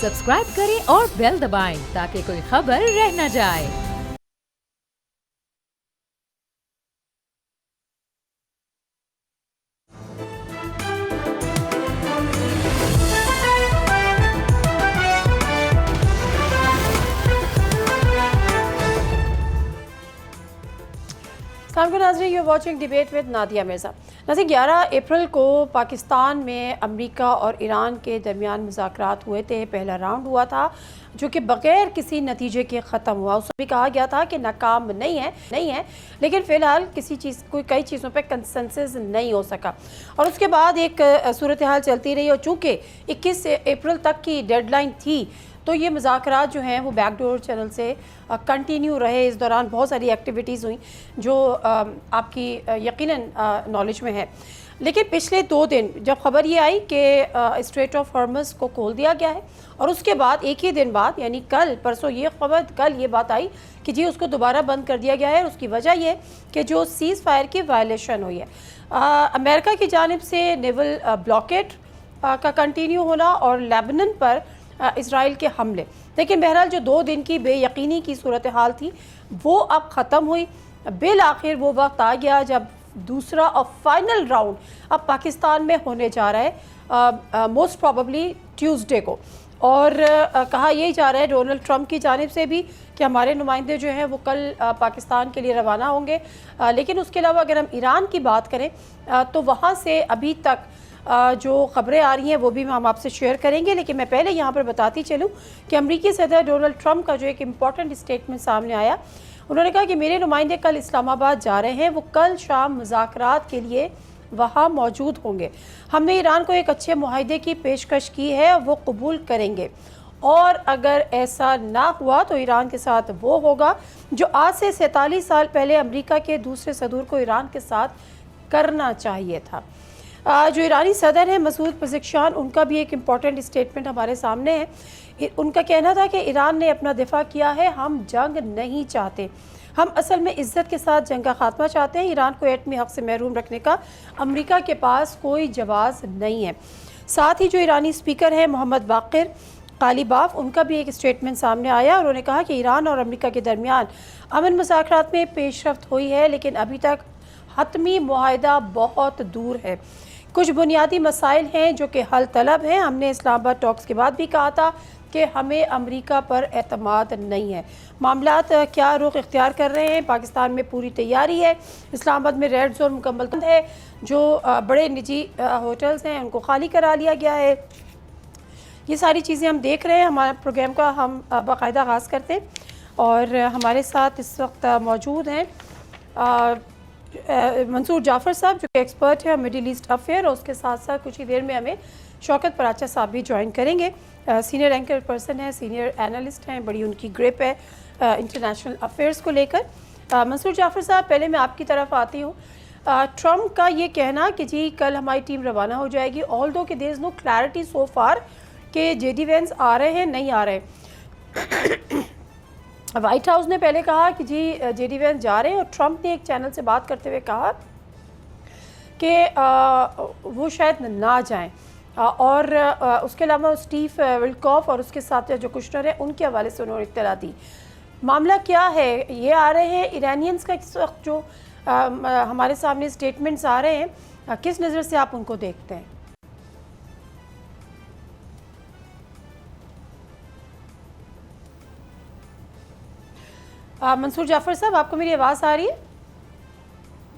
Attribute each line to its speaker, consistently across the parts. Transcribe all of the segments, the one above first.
Speaker 1: Subscribe करें और bell दबाएं ताकि कोई खबर रह न जाए।
Speaker 2: नाज़रीन, you watching debate with Nadia Mirza. नाज़रीन, 11 अप्रैल को पाकिस्तान में अमेरिका और ईरान के दरमियान मुज़ाकरात हुए थे। पहला राउंड हुआ था जो कि बग़ैर किसी नतीजे के ख़त्म हुआ। उसमें भी कहा गया था कि नाकाम नहीं है, लेकिन फ़िलहाल कई चीज़ों पर कंसेंसस नहीं हो सका और उसके बाद एक सूरत हाल चलती रही और चूँकि 21 अप्रैल तक की डेडलाइन थी तो ये मुज़ाकरात जो हैं वो बैकडोर चैनल से कंटिन्यू रहे। इस दौरान बहुत सारी एक्टिविटीज़ हुई जो आपकी यकीनन नॉलेज में है। लेकिन पिछले 2 दिन जब ख़बर ये आई कि स्ट्रेट ऑफ हॉर्मज़ को खोल दिया गया है और उसके बाद एक ही दिन बाद यानी परसों ये बात आई कि जी उसको दोबारा बंद कर दिया गया है। उसकी वजह ये कि जो सीज़ फायर की वायलेशन हुई है, अमेरिका की जानिब से नेवल ब्लॉकेट का कंटिन्यू होना और लेबनान पर इसराइल के हमले। लेकिन बहरहाल जो 2 दिन की बेयकीनी की सूरत हाल थी वो अब ख़त्म हुई। बिल आखिर वो वक्त आ गया जब दूसरा और फाइनल राउंड अब पाकिस्तान में होने जा रहा है, मोस्ट प्रॉबली ट्यूसडे को। और कहा यही जा रहा है डोनाल्ड ट्रंप की जानिब से भी कि हमारे नुमाइंदे जो हैं वो कल पाकिस्तान के लिए रवाना होंगे। लेकिन उसके अलावा अगर हम ईरान की बात करें तो वहाँ से अभी तक जो ख़बरें आ रही हैं वो भी हम आपसे शेयर करेंगे। लेकिन मैं पहले यहाँ पर बताती चलूँ कि अमरीकी सदर डोनाल्ड ट्रंप का जो एक इम्पॉर्टेंट स्टेटमेंट सामने आया, उन्होंने कहा कि मेरे नुमाइंदे कल इस्लामाबाद जा रहे हैं, वो कल शाम मुज़ाकरात के लिए वहाँ मौजूद होंगे। हमने ईरान को एक अच्छे मुआहदे की पेशकश की है, वो कबूल करेंगे और अगर ऐसा ना हुआ तो ईरान के साथ वो होगा जो आज से 47 साल पहले अमेरिका के दूसरे सदूर को ईरान के साथ करना चाहिए था। जो ईरानी सदर हैं मसूद पज़ेश्कियान, उनका भी एक इम्पॉर्टेंट स्टेटमेंट हमारे सामने है। उनका कहना था कि ईरान ने अपना दिफा किया है, हम जंग नहीं चाहते, हम असल में इज़्ज़त के साथ जंग का खात्मा चाहते हैं। ईरान को एटमी हक़ से महरूम रखने का अमेरिका के पास कोई जवाज़ नहीं है। साथ ही जो ईरानी स्पीकर हैं मोहम्मद बाक़िर कालीबाफ, उनका भी एक स्टेटमेंट सामने आया। उन्होंने कहा कि ईरान और अमेरिका के दरमियान अमन मुज़ाकरात में पेशरफ्त हुई है लेकिन अभी तक हतमी मुआहदा बहुत दूर है। कुछ बुनियादी मसाइल हैं जो कि हल तलब हैं। हमने इस्लामाबाद टॉक्स के बाद भी कहा था कि हमें अमेरिका पर एतमाद नहीं है। मामलात क्या रुख इख्तियार कर रहे हैं, पाकिस्तान में पूरी तैयारी है। इस्लामाबाद में रेड जोन मुकम्मल बंद है, जो बड़े निजी होटल्स हैं उनको खाली करा लिया गया है। ये सारी चीज़ें हम देख रहे हैं। हमारे प्रोग्राम का हम बाकायदा आगाज़ करते हैं और हमारे साथ इस वक्त मौजूद हैं मंसूर जाफ़र साहब जो कि एक्सपर्ट है मिडिल ईस्ट अफेयर, और उसके साथ साथ कुछ ही देर में हमें शौकत पराचा साहब भी ज्वाइन करेंगे। सीनियर एंकर पर्सन है, सीनियर एनालिस्ट हैं, बड़ी उनकी ग्रिप है इंटरनेशनल अफेयर्स को लेकर। मंसूर जाफ़र साहब, पहले मैं आपकी तरफ आती हूँ। ट्रंप का ये कहना कि जी कल हमारी टीम रवाना हो जाएगी, ऑल्दो कि देयर इज़ नो क्लैरिटी सो फार कि जेडी वेंस आ रहे हैं नहीं आ रहे। वाइट हाउस ने पहले कहा कि जी जेडी वेंस जा रहे हैं और ट्रंप ने एक चैनल से बात करते हुए कहा कि वो शायद ना जाएं। और उसके अलावा स्टीव विल्कॉफ और उसके साथ जो कुशनर है उनके हवाले से उन्होंने इत्तला दी। मामला क्या है, ये आ रहे हैं ईरानियंस का इस वक्त जो हमारे सामने स्टेटमेंट्स आ रहे हैं, किस नज़र से आप उनको देखते हैं? मंसूर जाफ़र साहब, आपको मेरी आवाज़ आ रही है?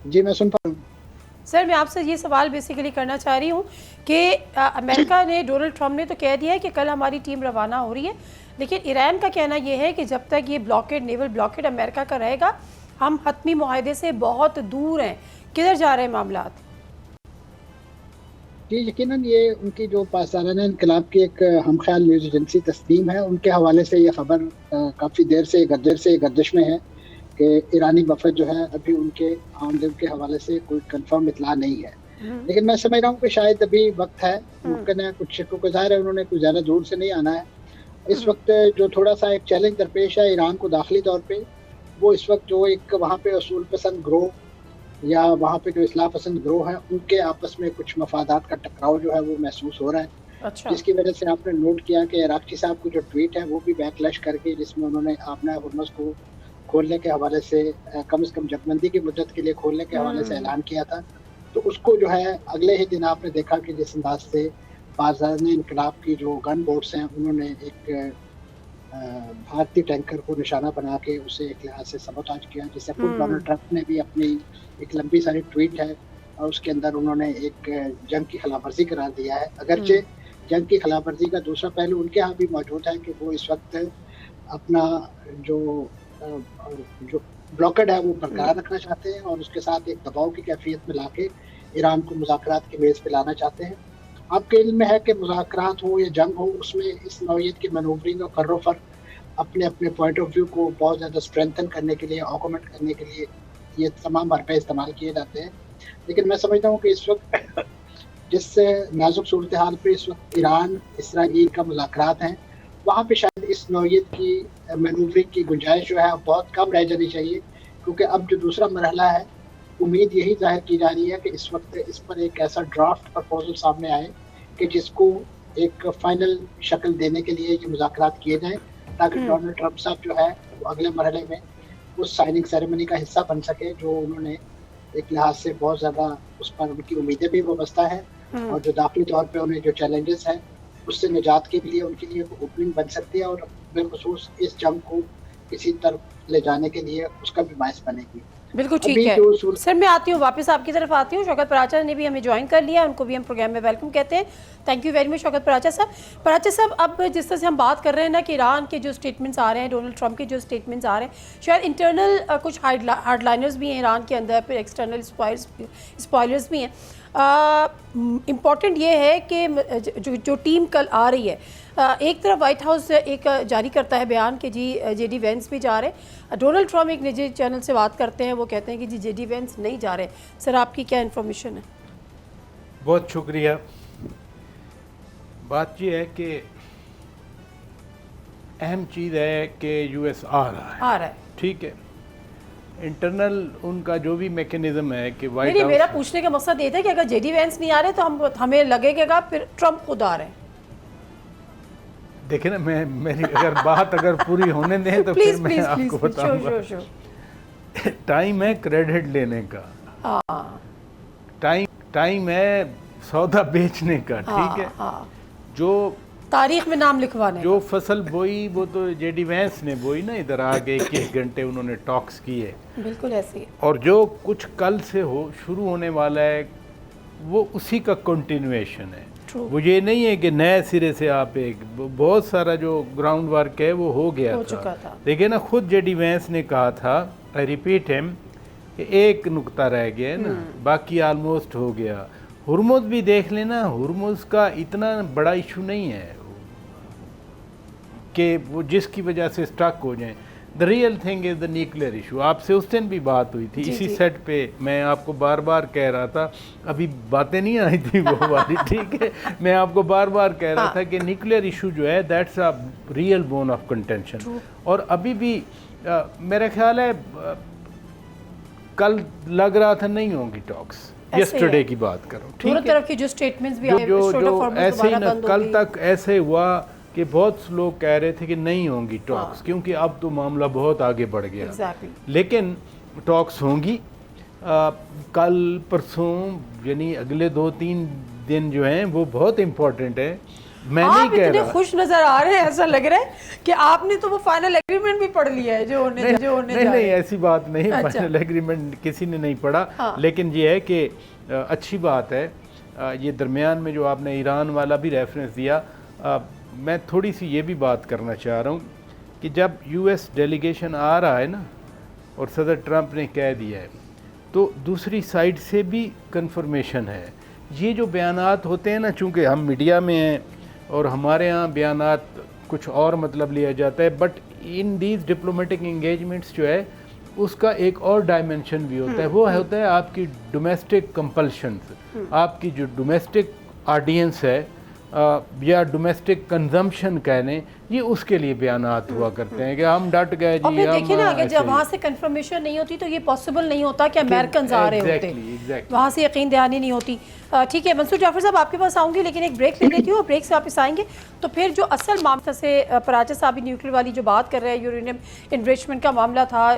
Speaker 3: जी मैं सुन पा रहा हूँ।
Speaker 2: सर, मैं आपसे ये सवाल बेसिकली करना चाह रही हूँ कि अमेरिका ने, डोनाल्ड ट्रंप ने तो कह दिया है कि कल हमारी टीम रवाना हो रही है, लेकिन ईरान का कहना ये है कि जब तक ये नेवल ब्लॉकेड अमेरिका का रहेगा हम हतमी मुआहदे से बहुत दूर हैं। किधर जा रहे हैं मामलात?
Speaker 3: जी यकीनन ये उनकी जो पाकिस्तान इनकलाब की एक हमख्याल न्यूज़ एजेंसी तस्नीम है, उनके हवाले से ये खबर काफ़ी देर से गर्दिश में है कि ईरानी वफद जो है अभी उनके आमदन के हवाले से कोई कंफर्म इतला नहीं है। लेकिन मैं समझ रहा हूँ कि शायद अभी वक्त है, मुमकिन है कुछ शिकों को ज़ाहिर है उन्होंने कुछ ज़्यादा दूर से नहीं आना है। इस वक्त जो थोड़ा सा एक चैलेंज दरपेश है ईरान को दाखिली तौर पर, वो इस वक्त जो एक वहाँ पे असूल पसंद ग्रोह या वहाँ पे जो इस्लाह पसंद ग्रोह हैं उनके आपस में कुछ मफादात का टकराव जो है वो महसूस हो रहा है।
Speaker 2: अच्छा।
Speaker 3: जिसकी वजह से आपने नोट किया कि इराक़ची साहब की जो ट्वीट है वो भी बैकलैश करके, जिसमें उन्होंने आपने हुर्मुज़ को खोलने के हवाले से कम से कम जथबंदी की मुद्दत के लिए खोलने के हवाले से ऐलान किया था। तो उसको जो है अगले ही दिन आपने देखा कि जिस अंदाज़ से बाज़ार-ए इनकलाब की जो गन बोट्स हैं उन्होंने एक भारतीय टैंकर को निशाना बना के उसे एक लिहाज से सबोताज किया, जिससे खुद डोनाल्ड ट्रंप ने भी अपनी एक लंबी सारी ट्वीट है और उसके अंदर उन्होंने एक जंग की खिलाफवर्जी करार दिया है। अगरचे जंग की खिलाफवर्जी का दूसरा पहलू उनके यहाँ भी मौजूद है कि वो इस वक्त अपना जो जो ब्लॉकेड है वो बरकरार रखना चाहते हैं और उसके साथ एक दबाव की कैफियत में लाके ईरान को मुज़ाकरात की मेज़ पे लाना चाहते हैं। आपके इल्म में है कि मुज़ाकरात हो या जंग हो, उसमें इस नौइयत की मैनूवरिंग और फर्रो-फर अपने अपने पॉइंट ऑफ व्यू को बहुत ज़्यादा स्ट्रेंथन करने के लिए, ऑगमेंट करने के लिए ये तमाम हरबे इस्तेमाल किए जाते हैं। लेकिन मैं समझता हूँ कि इस वक्त जिस नाज़ुक सूरत हाल पे इस वक्त ईरान, इसराइल का मुज़ाकरात हैं, वहाँ पे शायद इस नौइयत की मैनूवरिंग की गुंजाइश जो है बहुत कम रह जानी चाहिए, क्योंकि अब जो दूसरा मरहला है, उम्मीद यही ज़ाहिर की जा रही है कि इस वक्त इस पर एक ऐसा ड्राफ्ट प्रपोज़ल सामने आए कि जिसको एक फ़ाइनल शक्ल देने के लिए ये मुज़ाकरात किए जाएँ, ताकि डोनाल्ड ट्रंप साहब जो है वो अगले मरहले में उस साइनिंग सेरेमनी का हिस्सा बन सके, जो उन्होंने एक लिहाज से बहुत ज़्यादा उस पर उनकी उम्मीदें भी वाबस्ता हैं और जो दाखिली तौर पे उन्हें जो चैलेंजेस हैं उससे निजात के लिए उनके लिए ओपनिंग बन सकती है और बिलखुसूस इस जंग को किसी तरफ ले जाने के लिए उसका भी बायस बनेगी।
Speaker 2: बिल्कुल ठीक है सर, मैं आती हूँ, वापस आपकी तरफ आती हूँ। शौकत पराचा ने भी हमें ज्वाइन कर लिया, उनको भी हम प्रोग्राम में वेलकम कहते हैं। Thank you very much Shaukat Paracha साहब। पराचा साहब, अब जिस तरह से हम बात कर रहे हैं ना कि ईरान के जो स्टेटमेंट्स आ रहे हैं, डोनाल्ड ट्रंप के जो स्टेटमेंट्स आ रहे हैं, शायद इंटरनल कुछ हार्डलाइनर्स भी हैं ईरान के अंदर, फिर एक्सटर्नल स्पॉयलर्स भी हैं। इम्पॉर्टेंट ये है कि जो टीम कल आ रही है, एक तरफ वाइट हाउस एक जारी करता है बयान कि जी जेडी वेंस भी जा रहे हैं। डोनाल्ड ट्रंप एक निजी चैनल से बात करते हैं, वो कहते हैं कि जी जेडी वेंस नहीं जा रहे। सर, आपकी क्या इन्फॉर्मेशन है?
Speaker 4: बहुत शुक्रिया। बात यह है कि अहम चीज़ है कि यूएस आ रहा है, ठीक है। इंटरनल उनका जो भी मैकेनिज्म है कि वाइट हाउस,
Speaker 2: मेरा पूछने का मकसद ये था कि अगर जेडी वेंस नहीं आ रहे तो हमें लगेगा फिर ट्रंप खुद आ रहे हैं।
Speaker 4: देखिए ना, मेरी अगर पूरी होने दें तो फिर मैं आपको बताऊंगा। टाइम है क्रेडिट लेने का, टाइम है सौदा बेचने का, ठीक है। जो
Speaker 2: तारीख में नाम लिखवाने,
Speaker 4: जो फसल बोई वो तो जेडी वेंस ने बोई ना, इधर आके 21 घंटे उन्होंने टॉक्स किए,
Speaker 2: बिल्कुल ऐसे ही।
Speaker 4: और जो कुछ कल से शुरू होने वाला है वो उसी का कंटिन्यूएशन है। वो ये नहीं है कि नए सिरे से आप बहुत सारा जो ग्राउंड वर्क है वो हो गया था। देखिए ना, खुद जेडी वेंस ने कहा था, आई रिपीट हिम, कि एक नुक्ता रह गया है ना, बाकी ऑलमोस्ट हो गया। हुर्मुज़ भी देख लेना, हुर्मुज़ का इतना बड़ा इशू नहीं है कि वो जिसकी वजह से स्टक हो जाए। The real thing is the nuclear issue. आपसे उस दिन भी बात हुई थी इसी सेट पे, मैं आपको बार बार कह रहा था, अभी बातें नहीं आई थी वो वाली, ठीक है। मैं आपको बार बार कह रहा था कि न्यूक्लियर इशू जो है that's a real bone of contention. और अभी भी मेरा ख्याल है कल लग रहा था नहीं होंगी टॉक्स, यस्टरडे की बात करो, ठीक है।
Speaker 2: तरफ की जो स्टेटमेंट्स भी
Speaker 4: जो ऐसे ही ना, कल तक ऐसे हुआ कि बहुत लोग कह रहे थे कि नहीं होंगी टॉक्स, क्योंकि अब तो मामला बहुत आगे बढ़ गया। लेकिन टॉक्स होंगी कल परसों, यानी अगले 2-3 दिन जो हैं वो बहुत इम्पोर्टेंट है। मैं नहीं कह रहा,
Speaker 2: खुश नजर आ रहे हैं, ऐसा लग रहा है कि आपने तो वो फाइनल एग्रीमेंट भी पढ़ लिया है जो होने
Speaker 4: नहीं, ऐसी बात नहीं। फाइनल एग्रीमेंट किसी ने नहीं पढ़ा, लेकिन ये है कि अच्छी बात है। ये दरमियान में जो आपने ईरान वाला भी रेफरेंस दिया, मैं थोड़ी सी ये भी बात करना चाह रहा हूँ कि जब यूएस डेलीगेशन आ रहा है ना और सदर ट्रंप ने कह दिया है, तो दूसरी साइड से भी कंफर्मेशन है। ये जो बयानात होते हैं ना, चूँकि हम मीडिया में हैं और हमारे यहाँ बयानात कुछ और मतलब लिया जाता है, but in these diplomatic engagements जो है उसका एक और डायमेंशन भी होता है। वो होता है आपकी डोमेस्टिक कंपल्शंस, आपकी जो डोमेस्टिक ऑडियंस है या डोमेस्टिक कंजम्पशन कह लें, ये उसके लिए बयानात हुआ करते हैं कि हम डट गए
Speaker 2: और
Speaker 4: जी।
Speaker 2: फिर देखिए ना,
Speaker 4: हम
Speaker 2: अगर जब वहाँ से कंफर्मेशन नहीं होती तो ये पॉसिबल नहीं होता कि अमेरिकन आ रहे होते, वहाँ से यकीन दहानी नहीं होती। ठीक है मंसूर जाफर साहब, आपके पास आऊँगी, लेकिन एक ब्रेक ले लेती हूँ और ब्रेक से वापस आएंगे तो फिर जो असल मामला से पराचा साहब न्यूक्लियर वाली जो बात कर रहे हैं, यूरेनियम इन्रिचमेंट का मामला था,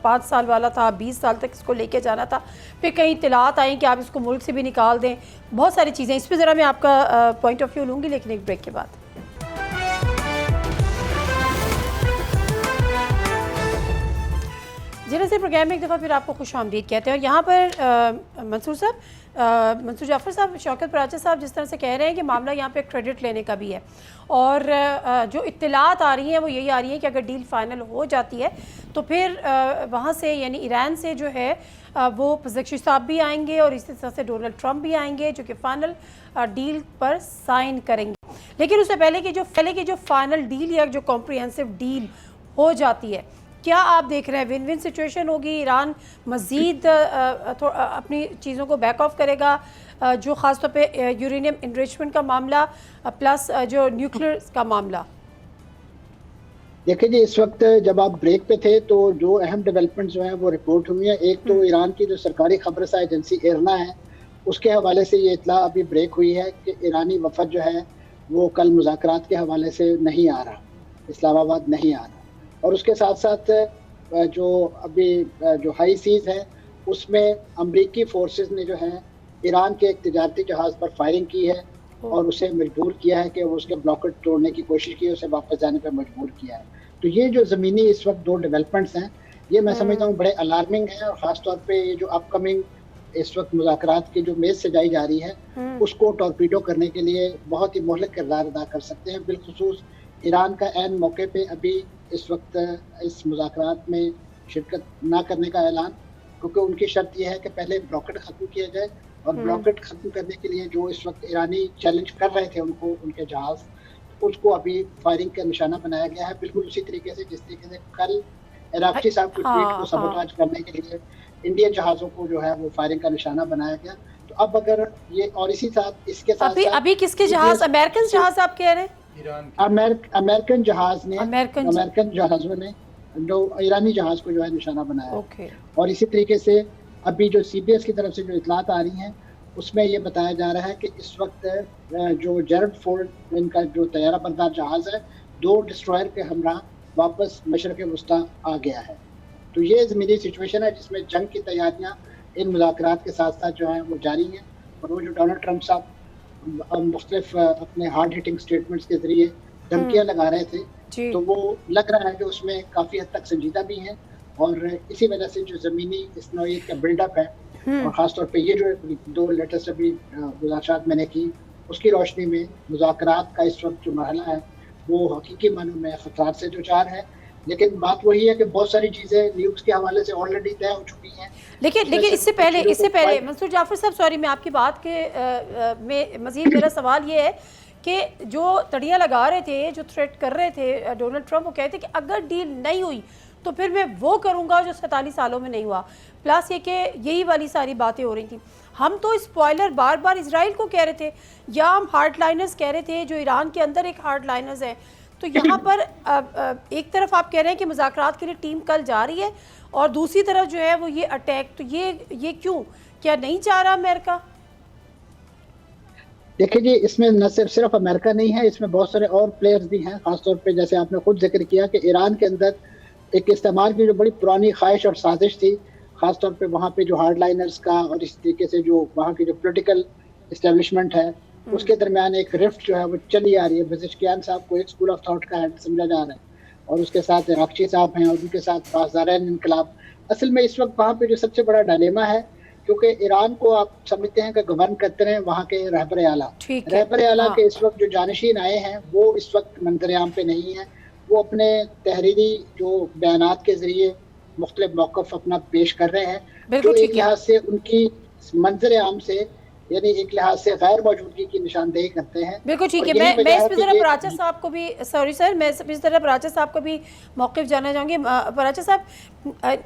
Speaker 2: 5 साल वाला था, 20 साल तक इसको लेके जाना था, फिर कहीं इत्तलात आई कि आप इसको मुल्क से भी निकाल दें, बहुत सारी चीज़ें, इस पर ज़रा मैं आपका पॉइंट ऑफ व्यू लूँगी, लेकिन एक ब्रेक के बाद। जिन्हें से प्रोग्राम में एक दफ़ा फिर आपको खुश आमदीद कहते हैं। और यहाँ पर मंसूर साहब, मंसूर जाफर साहब, शौकत पराचा साहब जिस तरह से कह रहे हैं कि मामला यहाँ पे क्रेडिट लेने का भी है, और जो इत्तलात आ रही हैं वो यही आ रही हैं कि अगर डील फाइनल हो जाती है तो फिर वहाँ से यानी ईरान से जो है वो पज़ेक्शी साहब भी आएंगे और इसी तरह से डोनाल्ड ट्रंप भी आएंगे जो कि फ़ाइनल डील पर साइन करेंगे। लेकिन उससे पहले की जो फ़ाइनल डील या जो कॉम्प्रिहेंसिव डील हो जाती है, क्या आप देख रहे हैं विन विन सिचुएशन होगी? ईरान मज़ीद अपनी चीज़ों को बैक ऑफ करेगा, जो ख़ास तौर पे यूरेनियम इनरिचमेंट का मामला प्लस जो न्यूक्लियर का मामला?
Speaker 3: देखिए जी, इस वक्त जब आप ब्रेक पे थे तो जो अहम डेवलपमेंट जो हैं वो रिपोर्ट हुई हैं। एक तो ईरान की जो सरकारी खबरसा एजेंसी इरना है, उसके हवाले से ये इतला अभी ब्रेक हुई है कि ईरानी वफद जो है वो कल मुज़ाकरात के हवाले से नहीं आ रहा, इस्लामाबाद नहीं आ रहा। और उसके साथ साथ जो अभी जो हाई सीज़ है उसमें अमरीकी फोर्सेस ने जो है ईरान के एक तिजारती जहाज़ पर फायरिंग की है और उसे मजबूर किया है कि वो उसके ब्लॉकेट तोड़ने की कोशिश की, उसे वापस जाने पर मजबूर किया है। तो ये जो ज़मीनी इस वक्त 2 डेवलपमेंट्स हैं, ये मैं समझता हूँ बड़े अलार्मिंग हैं। और ख़ास तौर पे ये जो अपकमिंग इस वक्त मुज़ाकरात की जो मेज़ सजाई जा रही है उसको टॉर्पीडो करने के लिए बहुत ही मोहलक किरदार अदा कर सकते हैं। बिलखुसूस ईरान का ऐन मौके पे अभी इस वक्त इस मुज़ाकरात में शिरकत ना करने का ऐलान, क्योंकि उनकी शर्त यह है कि पहले ब्लॉकेट ख़त्म किया जाए, और ब्लॉकेट ख़त्म करने के लिए जो इस वक्त ईरानी चैलेंज कर रहे थे उनको, उनके जहाज़, उसको अभी फायरिंग का निशाना बनाया गया है। बिल्कुल उसी तरीके से जिस तरीके से कल इराक़ी साहब की फ्लीट को सबोटाज करने के लिए इंडियन जहाज़ों को जो है वो फायरिंग का निशाना बनाया गया। तो अब अगर ये, और इसी साथ इसके साथ
Speaker 2: अभी किसके जहाज़, अमेरिकन जहाज़ आप कह रहे हैं?
Speaker 3: अमेरिकन जहाज़ ने, अमेरिकन जहाज़ों ने जो ईरानी जहाज को जो है निशाना बनाया। और इसी तरीके से अभी जो CBS की तरफ से जो इतलात आ रही हैं उसमें ये बताया जा रहा है कि इस वक्त जो जेरड फोर्ड इनका जो तैयारा बरदार जहाज़ है, 2 डिस्ट्रॉयर के हमरा वापस मशरक़ वस्ता आ गया है। तो ये ज़मीनी सिचुएशन है जिसमें जंग की तैयारियाँ इन मुज़ाकरात के साथ साथ जो हैं वो जारी हैं। और वो जो डोनाल्ड ट्रंप साहब मुख्तलिफ अपने हार्ड हिटिंग स्टेटमेंट्स के ज़रिए धमकियाँ लगा रहे थे, तो वो लग रहा है कि उसमें काफ़ी हद तक संजीदा भी हैं। और इसी वजह से जो ज़मीनी इस नौइयत का बिल्डअप है, और ख़ास तौर पे ये जो 2 लेटेस्ट अभी गुज़ारिशात मैंने की, उसकी रोशनी में मुज़ाकरात का इस वक्त जो मरहला है वो हकीकी मानों में ख़तरात से दो-चार है। लेकिन बात वही है कि बहुत सारी चीज़ें न्यूज़ के हवाले से ऑलरेडी तय हो चुकी हैं।
Speaker 2: लेकिन इससे पहले मंसूर जाफर साहब, सॉरी, मैं आपकी बात के में मज़ीद मेरा सवाल ये है कि जो तड़ियाँ लगा रहे थे, जो थ्रेट कर रहे थे डोनाल्ड ट्रंप, वो कहते कि अगर डील नहीं हुई तो फिर मैं वो करूँगा जो 47 सालों में नहीं हुआ। प्लस ये कि यही वाली सारी बातें हो रही थी। हम तो स्पॉइलर बार बार इजराइल को कह रहे थे, या हम हार्डलाइनर्स कह रहे थे जो ईरान के अंदर एक हार्डलाइनर्स है। तो यहाँ पर एक तरफ आप कह रहे हैं कि मुज़ाकरात के लिए टीम कल जा रही है, और दूसरी तरफ जो है वो ये अटैक, तो ये क्यों, क्या नहीं चाह रहा अमेरिका?
Speaker 3: देखिए जी, इसमें न सिर्फ अमेरिका नहीं है, इसमें बहुत सारे और प्लेयर्स भी हैं। खासतौर पे जैसे आपने खुद जिक्र किया कि ईरान के अंदर एक इस्तेमाल की जो बड़ी पुरानी ख्वाहिश और साजिश थी, खासतौर पे वहाँ पे जो हार्डलाइनर्स का और इस तरीके से जो वहाँ की जो पॉलिटिकल इस्टेब्लिशमेंट है उसके दरमियान एक रिफ्ट जो है वो चली आ रही है। पज़ेश्कियान साहब को एक स्कूल ऑफ थॉट का हेड समझा जा रहा है, और उसके साथ इराक़ची साहब हैं, और उनके साथ बाज़ारैन इनकलाब। असल में इस वक्त वहाँ पे जो सबसे बड़ा डायलेमा है, क्योंकि ईरान को आप समझते हैं कि गवर्न करते हैं वहाँ के रहबर आला के इस वक्त जो जानशीन आए हैं वो इस वक्त मंजर-ए-आम पे नहीं है। वो अपने तहरीरी जो बयानात के ज़रिए मुख्तलिफ मौक़िफ़ अपना पेश कर रहे हैं, जो एक लिहाज से उनकी मंजर-ए-आम से यानी एक लिहाज से गैर मौजूदगी की निशानदेही करते हैं।
Speaker 2: बिल्कुल ठीक है। मैं इस पर ज़रा पराचा साहब को भी, सॉरी सर, मैं इस तरह पराचा साहब को भी मौक़िफ़ जानना चाहूँगी। पराचा साहब,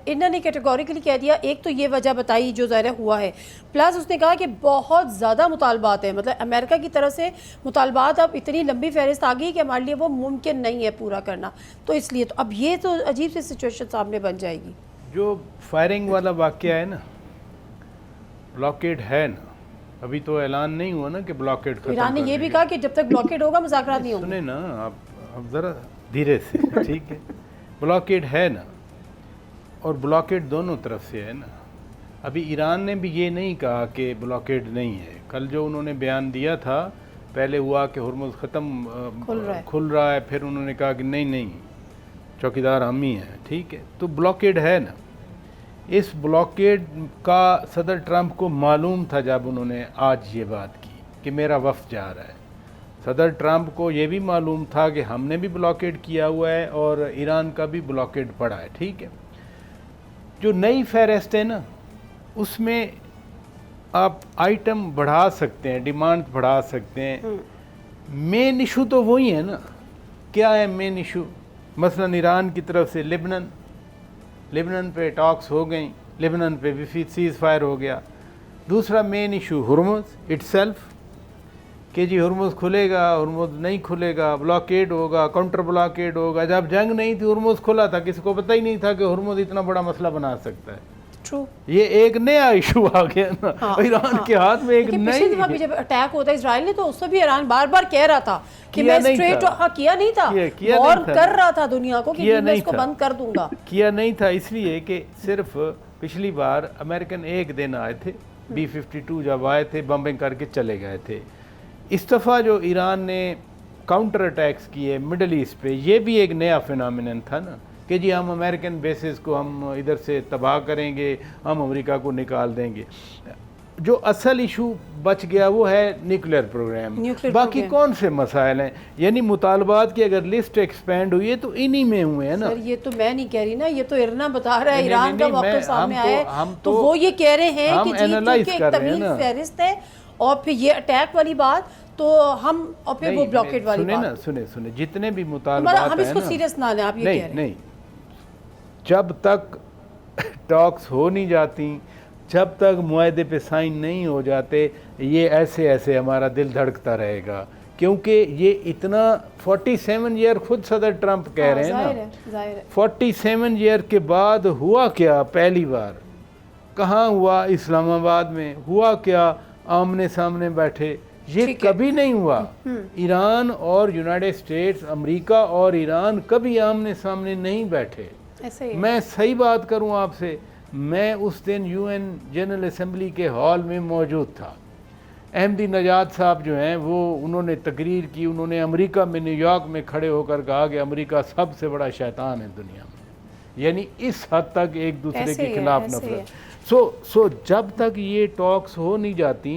Speaker 2: इन्होंने कैटेगोरिकली कह दिया, एक तो ये वजह बताई जो ज़ाहिर हुआ है, प्लस उसने कहा कि बहुत ज़्यादा मुतालबात हैं, मतलब अमेरिका की तरफ से मुतालबात, अब इतनी लंबी फहरिस्त आ गई कि हमारे लिए वो मुमकिन नहीं है पूरा करना, तो इसलिए तो अब ये तो अजीब सी सिचुएशन सामने बन जाएगी।
Speaker 4: जो फायरिंग वाला वाक़या है ना, ब्लॉकेड है ना, अभी तो ऐलान नहीं हुआ ना कि ब्लॉकेड खत्म।
Speaker 2: ईरान ने ये भी कहा कि जब तक ब्लॉकेड होगा मुज़ाकरात नहीं होंगे।
Speaker 4: सुने ना आप ज़रा धीरे से, ठीक है। ब्लॉकेड है ना, और ब्लॉकेड दोनों तरफ से है ना। अभी ईरान ने भी ये नहीं कहा कि ब्लॉकेड नहीं है। कल जो उन्होंने बयान दिया था, पहले हुआ कि हुर्मुज़ ख़त्म खुल रहा है, फिर उन्होंने कहा कि नहीं चौकीदार हम ही हैं, ठीक है। तो ब्लॉकेड है ना। इस ब्लॉकेड का सदर ट्रंप को मालूम था जब उन्होंने आज ये बात की कि मेरा वफ़द जा रहा है। सदर ट्रंप को ये भी मालूम था कि हमने भी ब्लॉकेड किया हुआ है और ईरान का भी ब्लॉकेड पड़ा है, ठीक है। जो नई फहरिस्त है ना, उसमें आप आइटम बढ़ा सकते हैं, डिमांड बढ़ा सकते हैं। मेन इशू तो वही है ना। क्या है मेन इशू? मसलन ईरान की तरफ से लेबनान पे टॉक्स हो गई, लेबनान पे भी सीज़ फायर हो गया। दूसरा मेन इशू हुर्मुज़ इटसेल्फ, कि जी हुर्मुज़ खुलेगा, हुर्मुज़ नहीं खुलेगा, ब्लॉकेड होगा, काउंटर ब्लॉकेड होगा। जब जंग नहीं थी हुर्मुज़ खुला था, किसी को पता ही नहीं था कि हुर्मुज़ इतना बड़ा मसला बना सकता है।
Speaker 2: ट्रू।
Speaker 4: ये एक नया इशू आ गया ना। हाँ, ईरान के हाथ में एक नई।
Speaker 2: पिछली दफा भी जब अटैक होता है इजराइल ने, तो उससे भी ईरान बार बार कह रहा था कि मैं स्ट्रेट, किया नहीं था, और कर रहा था दुनिया को कि मैं इसको बंद कर दूंगा।
Speaker 4: किया नहीं था इसलिए कि सिर्फ पिछली बार अमेरिकन एक दिन आए थे, B-52 जब आए थे बम्बिंग करके चले गए थे। इस दफ़ा जो ईरान ने काउंटर अटैक्स किए मिडल ईस्ट पे, ये भी एक नया फिनोमिनन था ना कि जी हम अमेरिकन बेसिस को हम इधर से तबाह करेंगे, हम अमेरिका को निकाल देंगे। जो असल इशू बच गया वो है न्यूक्लियर प्रोग्राम। बाकी कौन से मसाइल हैं? यानी मुतालबात की अगर लिस्ट एक्सपेंड हुई है तो इन्हीं में हुए हैं ना।
Speaker 2: सर ये तो मैं नहीं कह रही ना, ये तो इरना बता रहा है, ईरान का मौक़िफ़ सामने आया है, तो वो ये कह रहे हैं कि जी एक तवील फहरिस्त है, और फिर ये अटैक वाली बात, तो हम, और फिर वो ब्लॉकेड वाली बात।
Speaker 4: सुने जितने भी मुतालबात हैं,
Speaker 2: हम इसको सीरियस ना लें, आप ये कह रहे हैं।
Speaker 4: नहीं, जब तक टॉक्स हो नहीं जाती, जब तक मुआहदे पे साइन नहीं हो जाते, ये ऐसे हमारा दिल धड़कता रहेगा। क्योंकि ये इतना 47 ईयर, खुद सदर ट्रंप कह रहे हैं ना, 47 ईयर के बाद हुआ क्या? पहली बार कहाँ हुआ? इस्लामाबाद में हुआ क्या? आमने सामने बैठे, ये कभी नहीं हुआ। ईरान और यूनाइटेड स्टेट्स, अमेरिका और ईरान कभी आमने सामने नहीं बैठे। मैं सही बात करूं आपसे, मैं उस दिन UN जनरल असेंबली के हॉल में मौजूद था। अहमदी नजाद साहब जो हैं वो, उन्होंने तकरीर की, उन्होंने अमेरिका में न्यूयॉर्क में खड़े होकर कहा कि अमेरिका सबसे बड़ा शैतान है दुनिया में। यानी इस हद तक एक दूसरे के खिलाफ नफरत। सो जब तक ये टॉक्स हो नहीं जाती,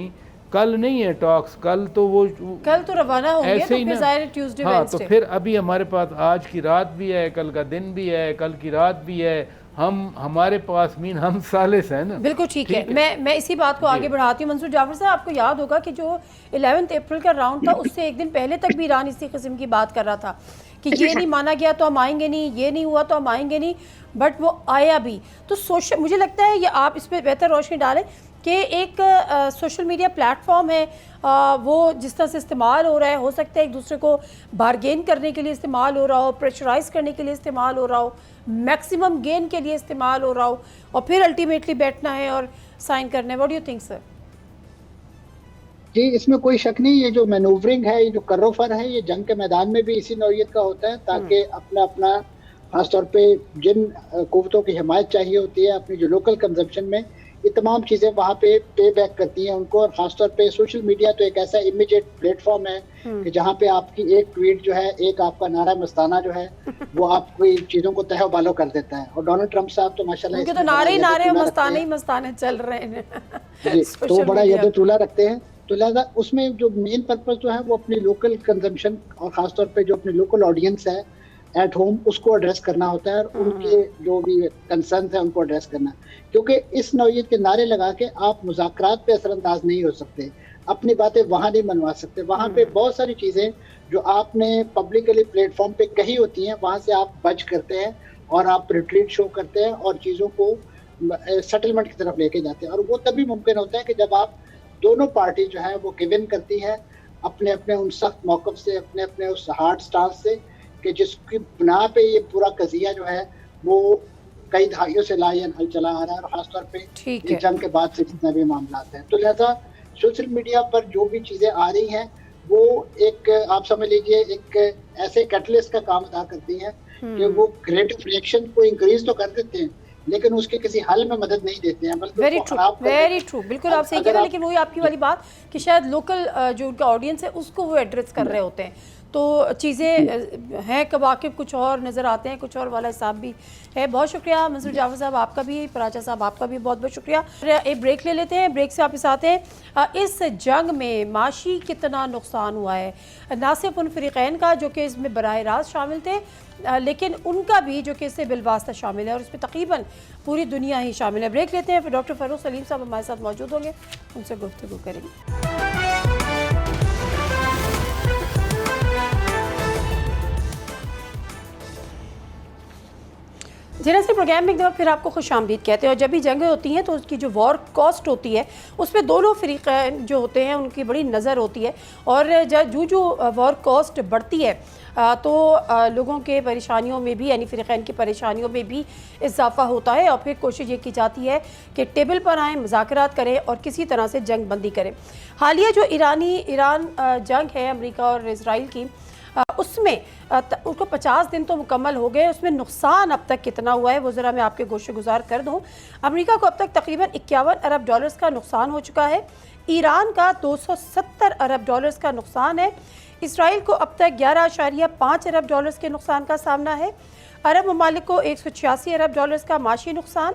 Speaker 4: कल नहीं है टॉक्स, कल तो
Speaker 2: रवाना होंगे,
Speaker 4: ऐसे ही ना।
Speaker 2: ट्यूसडे,
Speaker 4: हाँ, तो फिर अभी हमारे पास आज की रात भी है, कल का दिन भी है, कल की रात भी है। हमारे पास हम सालिस हैं ना।
Speaker 2: बिल्कुल ठीक है। मैं इसी बात को आगे बढ़ाती हूँ। मंसूर जाफर साहब, आपको याद होगा कि जो 11 अप्रैल का राउंड था, उससे एक दिन पहले तक भी ईरान इसी किस्म की बात कर रहा था कि ये नहीं माना गया तो हम आएंगे नहीं, ये नहीं हुआ तो हम आएंगे नहीं, बट वो आया भी। तो मुझे लगता है ये आप इस पर बेहतर रोशनी डालें कि एक सोशल मीडिया प्लेटफॉर्म है, वो जिस तरह से इस्तेमाल हो रहा है, हो सकता है एक दूसरे को बारगेन करने के लिए इस्तेमाल हो रहा हो, प्रेशराइज करने के लिए इस्तेमाल हो रहा हो, मैक्सिमम गेन के लिए इस्तेमाल हो रहा हो, और फिर अल्टीमेटली बैठना है और साइन करना है। What do you think sir?
Speaker 3: जी, इसमें कोई शक नहीं, ये जो मैनूवरिंग है, ये जो कर्रोफर है, ये जंग के मैदान में भी इसी नौइयत का होता है, ताकि अपना खासतौर पे जिन कुव्वतों की हिमायत चाहिए होती है अपनी जो लोकल कंजम्पशन में, ये तमाम चीज़ें वहाँ पे पे बैक करती हैं उनको। और ख़ासतौर पे सोशल मीडिया तो एक ऐसा इमीडिएट प्लेटफॉर्म है कि जहाँ पे आपकी एक ट्वीट जो है, एक आपका नारा मस्ताना जो है, वो आपको चीज़ों को तह बालो कर देता है। और डोनाल्ड ट्रंप साहब तो माशाल्लाह
Speaker 2: उनके तो नारे मस्ताने चल रहे हैं
Speaker 3: जी, तो बड़ा यदतूला रखते हैं। तो लिहाजा उसमें जो मेन पर्पस जो है वो अपनी लोकल कंजम्पशन और ख़ासतौर पे जो अपनी लोकल ऑडियंस है एट होम, उसको एड्रेस करना होता है, और उनके जो भी कंसर्न है उनको एड्रेस करना। क्योंकि इस नौइयत के नारे लगा के आप मुज़ाकरात पे असरअंदाज नहीं हो सकते। अपनी बातें वहाँ नहीं मनवा सकते। वहाँ पे बहुत सारी चीज़ें जो आपने पब्लिकली प्लेटफॉर्म पे कही होती हैं, वहाँ से आप बच करते हैं और आप रिट्रीट शो करते हैं और चीज़ों को सेटलमेंट की तरफ लेके जाते हैं। और वो तभी मुमकिन होता है कि जब आप दोनों पार्टी जो है वो गिव इन करती है अपने अपने उन सख्त मौक़िफ़ से, अपने अपने उस हार्ड स्टांस से, कि जिसकी बिना पे ये पूरा कज़िया जो है वो कई दहाइयों से लायन चला आ रहा है, और ख़ासतौर पे ये जंग के बाद से जितने भी मामला हैं। तो लिहाजा सोशल मीडिया पर जो भी चीज़ें आ रही हैं वो एक आप समझ लीजिए एक ऐसे कैटलिस्ट का काम अदा करती हैं कि वो रेट ऑफ रिएक्शन को इंक्रीज तो कर देते हैं, लेकिन उसके किसी हल में मदद नहीं देते हैं, बल्कि
Speaker 2: वेरी ट्रू, बिल्कुल आप सही कह रहे हैं। लेकिन वही आपकी वाली बात कि शायद लोकल जो उनका ऑडियंस है उसको वो एड्रेस कर रहे होते हैं, तो चीज़ें हैं कि वाकिफ़ कुछ और नज़र आते हैं, कुछ और वाला हिसाब भी है। बहुत शुक्रिया मंजूर जावेद साहब, आपका भी, पराचा साहब आपका भी बहुत बहुत शुक्रिया। एक ब्रेक ले लेते हैं, ब्रेक से वापस आते हैं। इस जंग में माशी कितना नुकसान हुआ है, ना सिर्फ उन फ़रीक़ैन का जो कि इसमें बराह रास्त शामिल थे, लेकिन उनका भी जो कि इससे बिलवास्ता शामिल है, और इसमें तकरीबन पूरी दुनिया ही शामिल है। ब्रेक लेते हैं, फिर डॉक्टर फ़र्रुख सलीम साहब हमारे साथ मौजूद होंगे, उनसे गुफ्तगू करेंगे। जरा से प्रोग्राम में एक दफ़ा फिर आपको खुशामदीद कहते हैं। और जब भी जंगें होती हैं तो उसकी जो वॉर कॉस्ट होती है उस पर दोनों फ़रीक़ैन जो होते हैं उनकी बड़ी नज़र होती है, और जो वॉर कॉस्ट बढ़ती है तो लोगों के परेशानियों में भी, यानी फ़रीक़ैन की परेशानियों में भी इजाफ़ा होता है, और फिर कोशिश ये की जाती है कि टेबल पर आएँ, मुज़ाकरात करें और किसी तरह से जंग बंदी करें। हालिया जो ईरान जंग है अमेरिका और इसराइल की, उसमें उनको 50 दिन तो मुकम्मल हो गए, उसमें नुकसान अब तक कितना हुआ है वो ज़रा मैं आपके गोशे गुजार कर दूँ। अमेरिका को अब तक तकरीबन 51 अरब डॉलर्स का नुकसान हो चुका है, ईरान का 270 अरब डॉलर्स का नुकसान है, इसराइल को अब तक 11.5 अरब डॉलर्स के नुकसान का सामना है, अरब ममालिक को 186 अरब डॉलर्स का माशी नुकसान,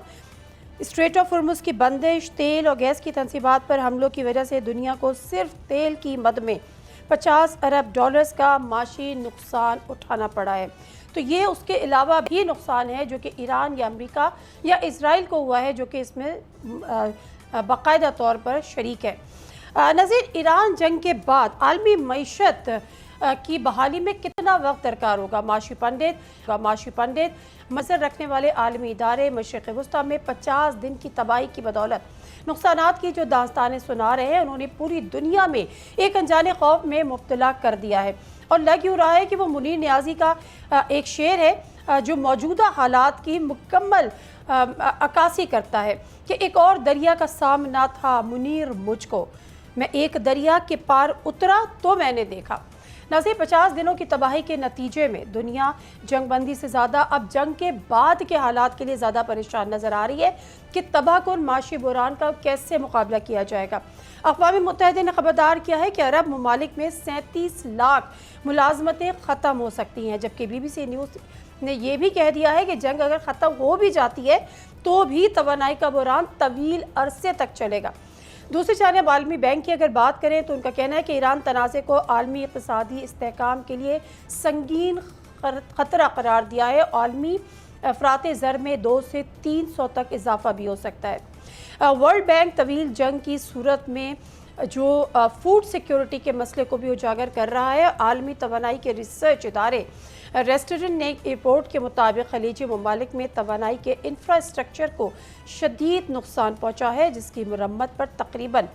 Speaker 2: स्ट्रेट ऑफ हॉर्मुज़ की बंदिश, तेल और गैस की तनसीबात पर हमलों की वजह से दुनिया को सिर्फ तेल की मद में 50 अरब डॉलर्स का माशी नुकसान उठाना पड़ा है। तो ये उसके अलावा भी नुकसान है जो कि ईरान या अमेरिका या इसराइल को हुआ है, जो कि इसमें बाकायदा तौर पर शरीक है। नज़ीर, ईरान जंग के बाद आलमी मईशत की बहाली में कितना वक्त दरकार होगा? माशी पंडित मज़र रखने वाले आलमी इदारे मशरिक़ वस्ता में 50 दिन की तबाही की बदौलत नुकसानात की जो दास्तानें सुना रहे हैं, उन्होंने पूरी दुनिया में एक अनजाने खौफ में मुब्तला कर दिया है। और लग यूँ रहा है कि वो मुनीर नियाज़ी का एक शेर है जो मौजूदा हालात की मुकम्मल अक्कासी करता है कि एक और दरिया का सामना था मुनीर मुझको, मैं एक दरिया के पार उतरा तो मैंने देखा। नाज़रीन, 50 दिनों की तबाही के नतीजे में दुनिया जंगबंदी से ज़्यादा अब जंग के बाद के हालात के लिए ज़्यादा परेशान नज़र आ रही है कि तबाहकुन माशी बुरान का कैसे मुकाबला किया जाएगा। अक़वाम मुत्तहिदा ने खबरदार किया है कि अरब ममालिक में 37 लाख मुलाजमतें ख़त्म हो सकती हैं, जबकि BBC न्यूज़ ने यह भी कह दिया है कि जंग अगर ख़त्म हो भी जाती है तो भी तवानाई का बुरान तवील अरसे तक चलेगा। दूसरी जानिब आलमी बैंक की अगर बात करें तो उनका कहना है कि ईरान तनाज़े को आलमी इक़्तिसादी इस्तेहकाम के लिए संगीन ख़तरा करार दिया है। आलमी अफरात ज़र में 200 से 300 तक इजाफा भी हो सकता है। वर्ल्ड बैंक तवील जंग की सूरत में जो फूड सिक्योरिटी के मसले को भी उजागर कर रहा है। आलमी तवानाई के रिसर्च इदारे रेस्टोरेंट ने रिपोर्ट के मुताबिक खलीजी ममालिक में तवानाई के इंफ्रास्ट्रक्चर को शदीद नुकसान पहुँचा है, जिसकी मरम्मत पर तकरीबन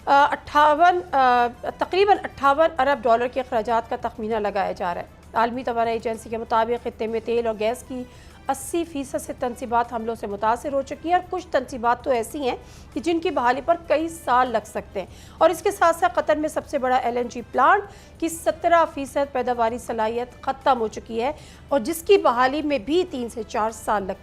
Speaker 2: 58 अरब डॉलर के अखराजात का तखमीना लगाया जा रहा है। आलमी तवानाई एजेंसी के मुताबिक खित्ते में तेल और गैस की 80% से तनसीबात हमलों से मुतासर हो चुकी हैं, और कुछ तनसीबात तो ऐसी हैं कि जिनकी बहाली पर कई साल लग सकते हैं। और इसके साथ साथ कतर में सबसे बड़ा LNG प्लांट की 17% पैदावारी सलाहियत ख़त्म हो चुकी है, और जिसकी बहाली में भी 3 से 4 साल लग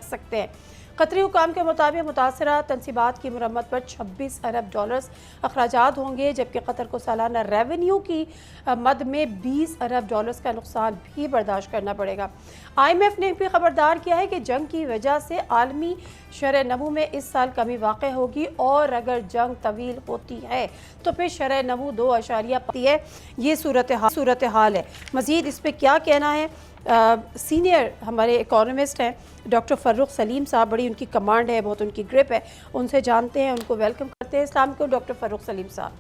Speaker 2: सकते हैं। कतरी हुकाम के मुताबिक मुतासरा तनसीबात की मरम्मत पर 26 अरब डॉलर्स अखराजात होंगे, जबकि कतर को सालाना रेवेन्यू की मद में 20 अरब डॉलर्स का नुकसान भी बर्दाश्त करना पड़ेगा। IMF ने भी खबरदार किया है कि जंग की वजह से आलमी शरह नमू में इस साल कमी वाक़ होगी, और अगर जंग तवील होती है तो फिर शरह नमू 2.5 है। ये सूरत हाल है। मज़ीद इस पर क्या कहना है सीनियर हमारे इकोनॉमिस्ट हैं डॉक्टर फ़र्रुख सलीम साहब, बड़ी उनकी कमांड है, बहुत उनकी ग्रिप है, उनसे जानते हैं, उनको वेलकम करते हैं इस्लाम को डॉक्टर फ़ारूक सलीम साहब।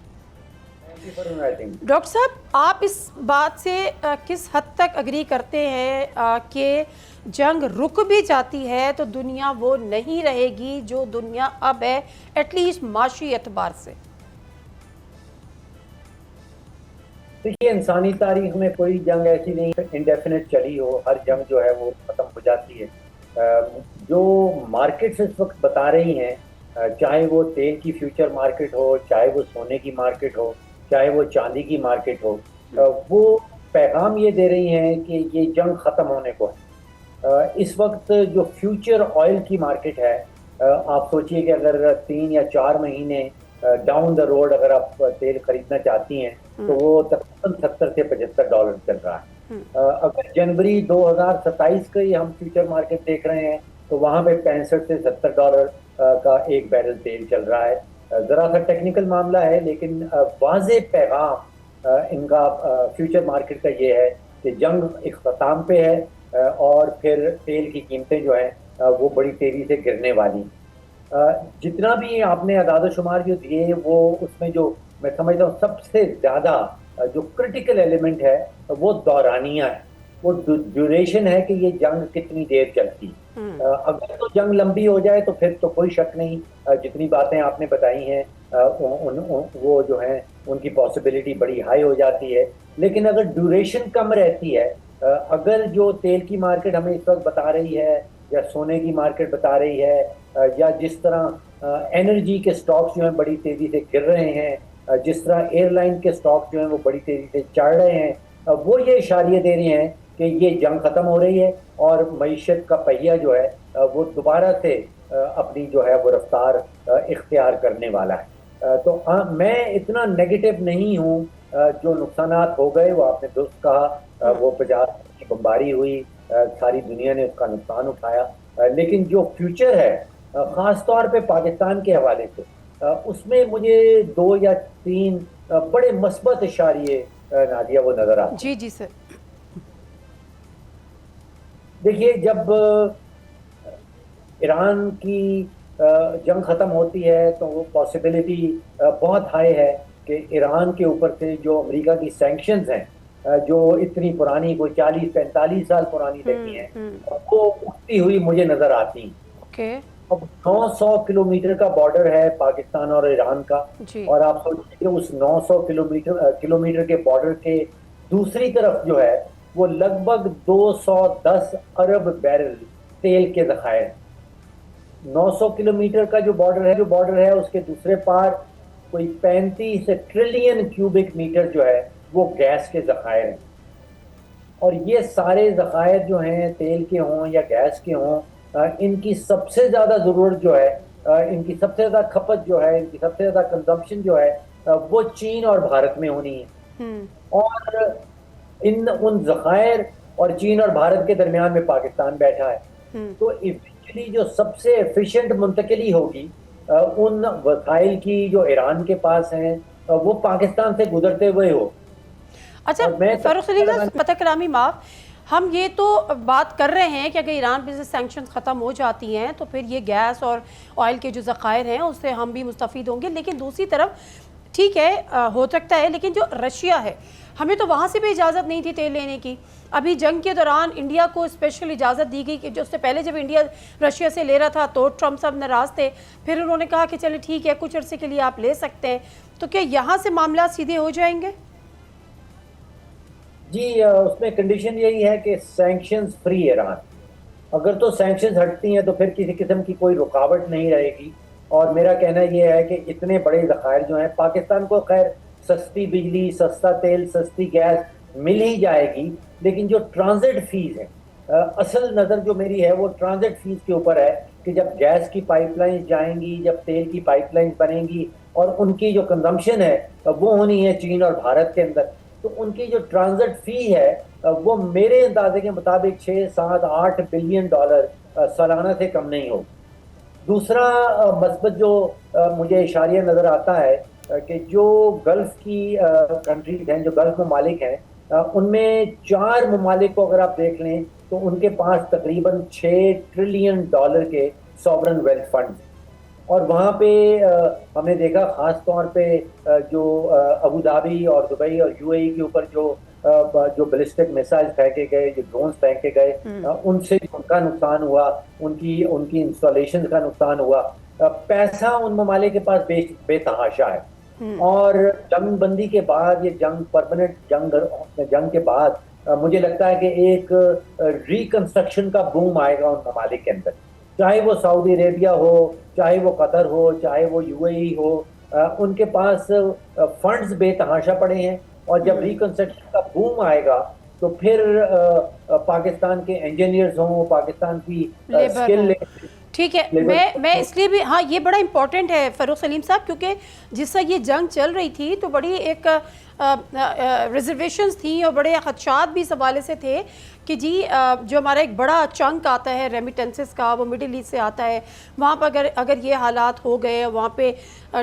Speaker 2: डॉक्टर साहब, आप इस बात से किस हद तक अग्री करते हैं कि जंग रुक भी जाती है तो दुनिया वो नहीं रहेगी जो दुनिया अब है, एटलीस्ट माशी एतबार से?
Speaker 5: देखिए, इंसानी तारीख में कोई जंग ऐसी नहीं इंडेफिनिट चली हो, हर जंग जो है वो ख़त्म हो जाती है। जो मार्केट्स इस वक्त बता रही हैं, चाहे वो तेल की फ्यूचर मार्केट हो, चाहे वो सोने की मार्केट हो, चाहे वो चांदी की मार्केट हो, वो पैगाम ये दे रही हैं कि ये जंग ख़त्म होने को है। इस वक्त जो फ्यूचर ऑयल की मार्केट है, आप सोचिए कि अगर 3 या 4 महीने डाउन द रोड अगर आप तेल खरीदना चाहती हैं तो वो तकरीबन $70 से $75 चल रहा है। अगर जनवरी 2027 का ही हम फ्यूचर मार्केट देख रहे हैं तो वहाँ पे $65 से $70 का एक बैरल तेल चल रहा है। ज़रा सा टेक्निकल मामला है, लेकिन वाज़े पैगाम इनका फ्यूचर मार्केट का ये है कि जंग इख्तिताम पे है और फिर तेल की कीमतें जो हैं वो बड़ी तेज़ी से गिरने वाली। जितना भी आपने अदाद शुमार जो दिए वो उसमें जो मैं समझता हूँ सबसे ज़्यादा जो क्रिटिकल एलिमेंट है वो दौरानिया है, वो ड्यूरेशन है कि ये जंग कितनी देर चलती। अगर तो जंग लंबी हो जाए तो फिर तो कोई शक नहीं, जितनी बातें आपने बताई हैं वो जो है उनकी पॉसिबिलिटी बड़ी हाई हो जाती है। लेकिन अगर ड्यूरेशन कम रहती है, अगर जो तेल की मार्केट हमें इस वक्त बता रही है या सोने की मार्केट बता रही है या जिस तरह एनर्जी के स्टॉक्स जो हैं बड़ी तेज़ी से गिर रहे हैं, जिस तरह एयरलाइन के स्टॉक्स जो हैं वो बड़ी तेज़ी से चढ़ रहे हैं, वो ये इशारे दे रहे हैं कि ये जंग ख़त्म हो रही है और मईशत का पहिया जो है वो दोबारा से अपनी जो है वो रफ्तार इख्तियार करने वाला है। तो मैं इतना नेगेटिव नहीं हूँ। जो नुकसानात हो गए वो आपने दुरुस्त कहा, वो 50 की बमबारी हुई, सारी दुनिया ने उसका नुकसान उठाया, लेकिन जो फ्यूचर है ख़ास तौर पे पाकिस्तान के हवाले से उसमें मुझे 2 या 3 बड़े मस्बत इशारे नादिया वो नज़र आते।
Speaker 2: जी जी सर।
Speaker 5: देखिए, जब ईरान की जंग ख़त्म होती है तो वो पॉसिबिलिटी बहुत हाई है कि ईरान के ऊपर से जो अमेरिका की सैंक्शंस हैं, जो इतनी पुरानी कोई 40-45 साल पुरानी लगी हैं, वो उठती हुई मुझे नज़र आती हैं। अब 900 किलोमीटर का बॉर्डर है पाकिस्तान और ईरान का, और आप सोचिए कि उस 900 किलोमीटर के बॉर्डर के दूसरी तरफ जो है वो लगभग 210 अरब बैरल तेल के ज़खायर। 900 किलोमीटर का जो बॉर्डर है उसके दूसरे पार कोई 35 ट्रिलियन क्यूबिक मीटर जो है वो गैस के ज़खायर हैं। और ये सारे ज़खायर जो हैं तेल के हों या गैस के हों, इनकी सबसे ज़्यादा ज़रूरत जो है, इनकी सबसे ज़्यादा खपत जो है, इनकी सबसे ज़्यादा कंजम्पशन जो है वो चीन और भारत में होनी है। और उन ज़खायर और चीन और भारत के दरमियान में पाकिस्तान बैठा है। तो इवेंचुअली जो सबसे एफिशिएंट मुंतकिली होगी उन वसाइल की जो ईरान के पास हैं वो पाकिस्तान से गुजरते हुए हो।
Speaker 2: अच्छा फारूक सलीम साहब, पता कलामी माफ, हम ये तो बात कर रहे हैं कि अगर ईरान पे से सैंक्शंस ख़त्म हो जाती हैं तो फिर ये गैस और ऑयल के जो ज़खायर हैं उससे हम भी मुस्तफ़ीद होंगे, लेकिन दूसरी तरफ ठीक है हो सकता है, लेकिन जो रशिया है हमें तो वहाँ से भी इजाज़त नहीं थी तेल लेने की। अभी जंग के दौरान इंडिया को स्पेशल इजाज़त दी गई कि जो उससे पहले जब इंडिया रशिया से ले रहा था तो ट्रम्प साहब नाराज़ थे, फिर उन्होंने कहा कि चले ठीक है कुछ अरसे के लिए आप ले सकते हैं। तो क्या यहाँ से मामला सीधे हो जाएंगे?
Speaker 5: जी, उसमें कंडीशन यही है कि सैंक्शंस फ्री ईरान। अगर तो सैंक्शंस हटती हैं तो फिर किसी किस्म की कोई रुकावट नहीं रहेगी। और मेरा कहना यह है कि इतने बड़े ज़खायर जो हैं पाकिस्तान को, खैर सस्ती बिजली, सस्ता तेल, सस्ती गैस मिल ही जाएगी, लेकिन जो ट्रांजिट फीस है, असल नज़र जो मेरी है वो ट्रांजिट फीस के ऊपर है कि जब गैस की पाइपलाइन जाएंगी, जब तेल की पाइपलाइन बनेंगी और उनकी जो कंजम्पशन है वो होनी है चीन और भारत के अंदर, तो उनकी जो ट्रांजिट फ़ी है वो मेरे अंदाजे के मुताबिक 6-7-8 बिलियन डॉलर सालाना से कम नहीं हो। दूसरा मस्बत जो मुझे इशारिया नज़र आता है कि जो गल्फ़ की कंट्रीज हैं, जो गल्फ़ ममालिक हैं, उनमें 4 ममालिक को अगर आप देख लें तो उनके पास तकरीबन $6 ट्रिलियन के सॉवरन वेल्थ फंड। और वहाँ पे हमने देखा ख़ास तौर पे जो अबू धाबी और दुबई और यूएई के ऊपर जो बैलिस्टिक मिसाइल फेंके गए, जो ड्रोन्स फेंके गए, उनसे उनका नुकसान हुआ, उनकी उनकी इंस्टॉलेशन का नुकसान हुआ। पैसा उन ममालिक के पास बेतहाशा है। और जंग बंदी के बाद, ये जंग परमानेंट जंग के बाद मुझे लगता है कि एक रिकंस्ट्रक्शन का बूम आएगा उन ममालिक के अंदर, चाहे वो सऊदी अरेबिया हो, चाहे वो कतर हो, चाहे वो यूएई हो। उनके पास फंड्स बेतहाशा पड़े हैं, और जब रिकंस्ट्रक्शन का बूम आएगा तो फिर पाकिस्तान के इंजीनियर्स हों, पाकिस्तान की स्किल।
Speaker 2: ठीक है, मैं इसलिए भी, हाँ ये बड़ा इंपॉर्टेंट है फ़ारूक सलीम साहब, क्योंकि जिस तरह ये जंग चल रही थी तो बड़ी एक रिजर्वेशंस थी और बड़े ख़दशात भी इस हवाले से थे कि जी जो हमारा एक बड़ा चंक आता है रेमिटेंसेस का, वो मिडिल ईस्ट से आता है। वहाँ पर अगर ये हालात हो गए, वहाँ पे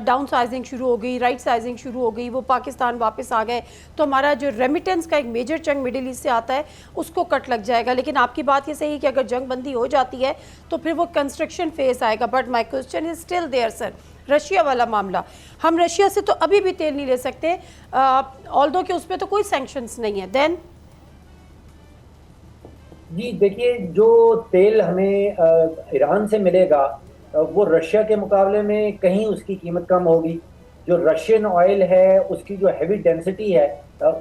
Speaker 2: डाउन साइजिंग शुरू हो गई, राइट साइजिंग शुरू हो गई, वो पाकिस्तान वापस आ गए, तो हमारा जो रेमिटेंस का एक मेजर चंक मिडिल ईस्ट से आता है उसको कट लग जाएगा। लेकिन आपकी बात ये सही है कि अगर जंग बंदी हो जाती है तो फिर वो कंस्ट्रक्शन फेज आएगा। But my question is still there sir, Russia वाला मामला, हम रशिया से तो अभी भी तेल नहीं ले सकते, ऑल्दो कि उस पर तो कोई सैंक्शंस नहीं है। देन
Speaker 5: जी देखिए, जो तेल हमें ईरान से मिलेगा वो रशिया के मुकाबले में कहीं उसकी कीमत कम होगी। जो रशियन ऑयल है उसकी जो हैवी डेंसिटी है,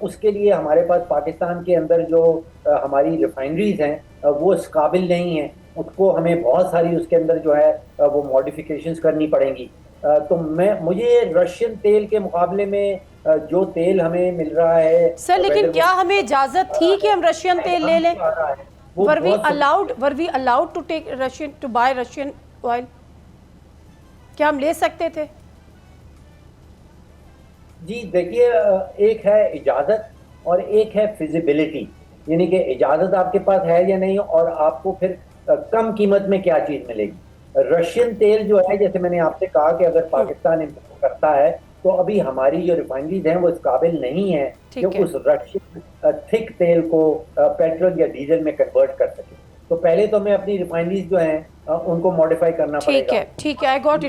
Speaker 5: उसके लिए हमारे पास पाकिस्तान के अंदर जो हमारी रिफाइनरीज हैं वो इस काबिल नहीं हैं। उसको हमें बहुत सारी उसके अंदर जो है वो मॉडिफिकेशंस करनी पड़ेंगी। तो मुझे रशियन तेल के मुकाबले में जो तेल हमें मिल रहा है
Speaker 2: सर, लेकिन क्या हमें इजाजत थी कि हम रशियन तेल ले लें? Were we allowed to buy Russian oil? क्या हम ले सकते थे?
Speaker 5: जी देखिए, एक है इजाजत और एक है फिजिबिलिटी, यानी कि इजाजत आपके पास है या नहीं, और आपको फिर कम कीमत में क्या चीज मिलेगी। रशियन तेल जो है, जैसे मैंने आपसे कहा कि अगर पाकिस्तान इंपोर्ट करता है तो अभी हमारी जो रिफाइनरीज हैं वो इस काबिल नहीं है कि उस रशियन थिक तेल को पेट्रोल या डीजल में कन्वर्ट कर सके। तो पहले तो हमें अपनी रिफाइनरीज जो हैं उनको मॉडिफाई करना पड़ेगा।
Speaker 2: ठीक है, आई गॉट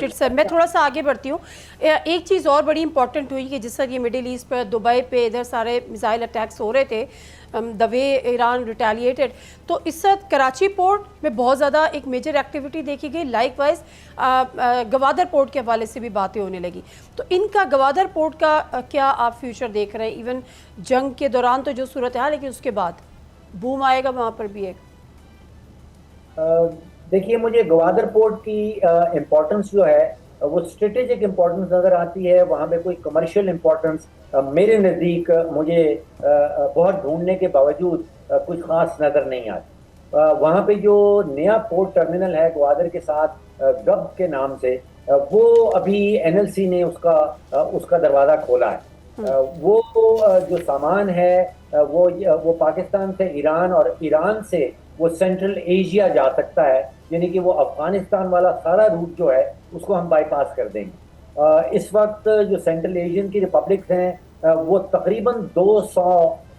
Speaker 2: इट सर। मैं थोड़ा सा आगे बढ़ती हूँ। एक चीज़ और बड़ी इंपॉर्टेंट हुई कि जिस तरह ये मिडिल ईस्ट पर, दुबई पे, इधर सारे मिसाइल अटैक्स हो रहे थे, द वे ईरान रिटेलिएटेड, तो इस वक्त कराची पोर्ट में बहुत ज़्यादा एक मेजर एक्टिविटी देखी गई। लाइकवाइज गवादर पोर्ट के हवाले से भी बातें होने लगी। तो इनका गवादर पोर्ट का क्या आप फ्यूचर देख रहे हैं? इवन जंग के दौरान तो जो सूरत है, लेकिन उसके बाद बूम आएगा वहाँ पर भी एक।
Speaker 5: देखिए, मुझे गवादर पोर्ट की इम्पोर्टेंस जो है वो स्ट्रेटेजिक इम्पोर्टेंस नज़र आती है। वहाँ पे कोई कमर्शियल इम्पोर्टेंस मेरे नज़दीक मुझे बहुत ढूंढने के बावजूद कुछ खास नज़र नहीं आती। वहाँ पे जो नया पोर्ट टर्मिनल है गवादर के साथ गब के नाम से, वो अभी एनएलसी ने उसका दरवाज़ा खोला है। वो जो सामान है वो पाकिस्तान से ईरान और ईरान से वो सेंट्रल एशिया जा सकता है, यानी कि वो अफगानिस्तान वाला सारा रूट जो है उसको हम बाईपास कर देंगे। इस वक्त जो सेंट्रल एशियन की रिपब्लिक्स हैं वो तकरीबन 200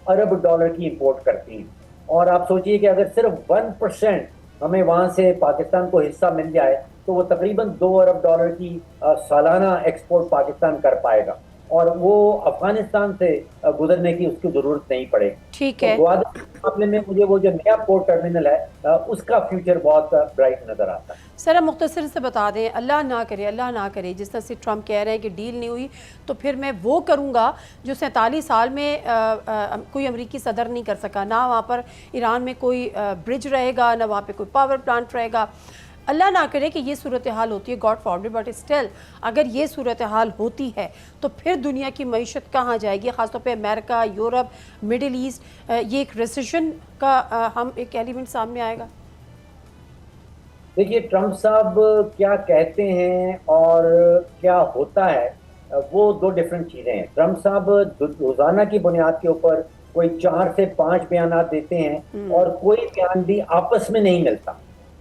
Speaker 5: अरब डॉलर की इंपोर्ट करती हैं, और आप सोचिए कि अगर सिर्फ 1% हमें वहाँ से पाकिस्तान को हिस्सा मिल जाए तो वो तकरीबन 2 अरब डॉलर की सालाना एक्सपोर्ट पाकिस्तान कर पाएगा, और वो अफगानिस्तान से गुजरने की उसकी जरूरत नहीं पड़ेगी।
Speaker 2: ठीक है।
Speaker 5: तो ग्वादर के मामले में मुझे वो जो नया पोर्ट टर्मिनल है उसका फ्यूचर बहुत ब्राइट नजर आता है।
Speaker 2: सर, हम मुख्तसर से बता दें, अल्लाह ना करे, जिस तरह से ट्रम्प कह रहे हैं कि डील नहीं हुई तो फिर मैं वो करूँगा जो 47 साल में कोई अमरीकी सदर नहीं कर सका। ना वहाँ पर ईरान में कोई ब्रिज रहेगा, ना वहाँ पर कोई पावर प्लांट रहेगा। अल्लाह ना करे कि ये सूरत हाल होती है, गॉड फॉरबिड, बट स्टिल अगर ये सूरत हाल होती है तो फिर दुनिया की मईशत कहाँ जाएगी? ख़ासतौर पे अमेरिका, यूरोप, मिडिल ईस्ट, ये एक रिसेशन का हम एक एलिमेंट सामने आएगा।
Speaker 5: देखिए, ट्रम्प साहब क्या कहते हैं और क्या होता है वो दो डिफरेंट चीज़ें हैं। ट्रम्प साहब रोज़ाना की बुनियाद के ऊपर कोई 4 से 5 बयान देते हैं और कोई बयान भी आपस में नहीं मिलता।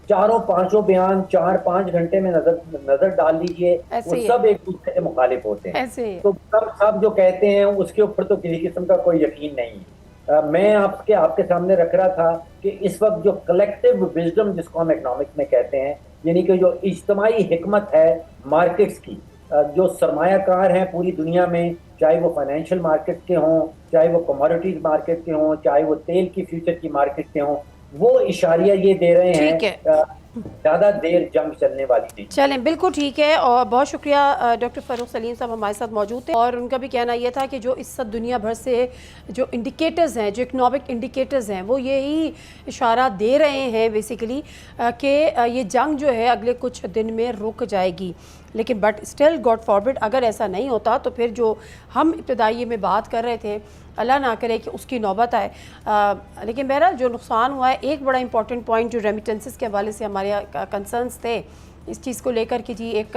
Speaker 5: चारों पांचों बयान 4-5 घंटे में नजर डाल लीजिए, वो सब एक दूसरे से मुखालिफ होते हैं। तो ट्रम्प साहब जो कहते हैं उसके ऊपर तो किसी किस्म का कोई यकीन नहीं है। मैं आपके सामने रख रहा था कि इस वक्त जो कलेक्टिव विजडम जिसको हम इकोनॉमिक्स में कहते हैं यानी कि जो इज्तमाही हिकमत है मार्केट्स की, जो सरमायाकार हैं पूरी दुनिया में, चाहे वो फाइनेंशियल मार्केट के हों, चाहे वो कमोडिटीज मार्केट के हों, चाहे वो तेल की फ्यूचर की मार्केट के हों, वो इशारिया ये दे रहे हैं ज़्यादा देर जंग चलने वाली नहीं।
Speaker 2: चलें, बिल्कुल ठीक है। और बहुत शुक्रिया डॉक्टर फ़ारूक सलीम साहब हमारे साथ मौजूद थे, और उनका भी कहना यह था कि जो इस सब दुनिया भर से जो इंडिकेटर्स हैं, जो इकनॉमिक इंडिकेटर्स हैं, वो यही इशारा दे रहे हैं बेसिकली कि ये जंग जो है अगले कुछ दिन में रुक जाएगी। लेकिन बट स्टिल गॉड फॉरबिड अगर ऐसा नहीं होता तो फिर जो हम इब्तदाई में बात कर रहे थे, अल्लाह ना करे कि उसकी नौबत आए। लेकिन बहरहाल जो नुकसान हुआ है, एक बड़ा इंपॉर्टेंट पॉइंट जो रेमिटेंसेस के हवाले से हमारे कंसर्न्स थे इस चीज़ को लेकर कि जी एक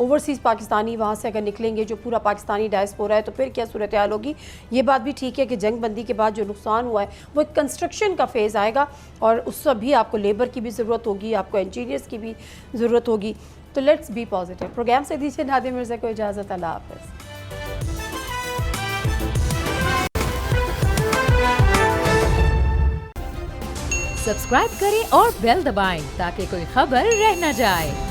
Speaker 2: ओवरसीज़ पाकिस्तानी वहाँ से अगर निकलेंगे, जो पूरा पाकिस्तानी डायस्पोरा है, तो फिर क्या सूरत हाल होगी। ये बात भी ठीक है कि जंग बंदी के बाद जो नुकसान हुआ है वो एक कंस्ट्रक्शन का फेज़ आएगा, और उससे भी आपको लेबर की भी ज़रूरत होगी, आपको इंजीनियर्स की भी ज़रूरत होगी। तो लेट्स बी पॉजिटिव। प्रोग्राम से दीजिए नादिया मिर्ज़ा को इजाज़त। अल्लाह हाफ़िज़।
Speaker 1: सब्सक्राइब करें और बेल दबाएं ताकि कोई खबर रह न जाए।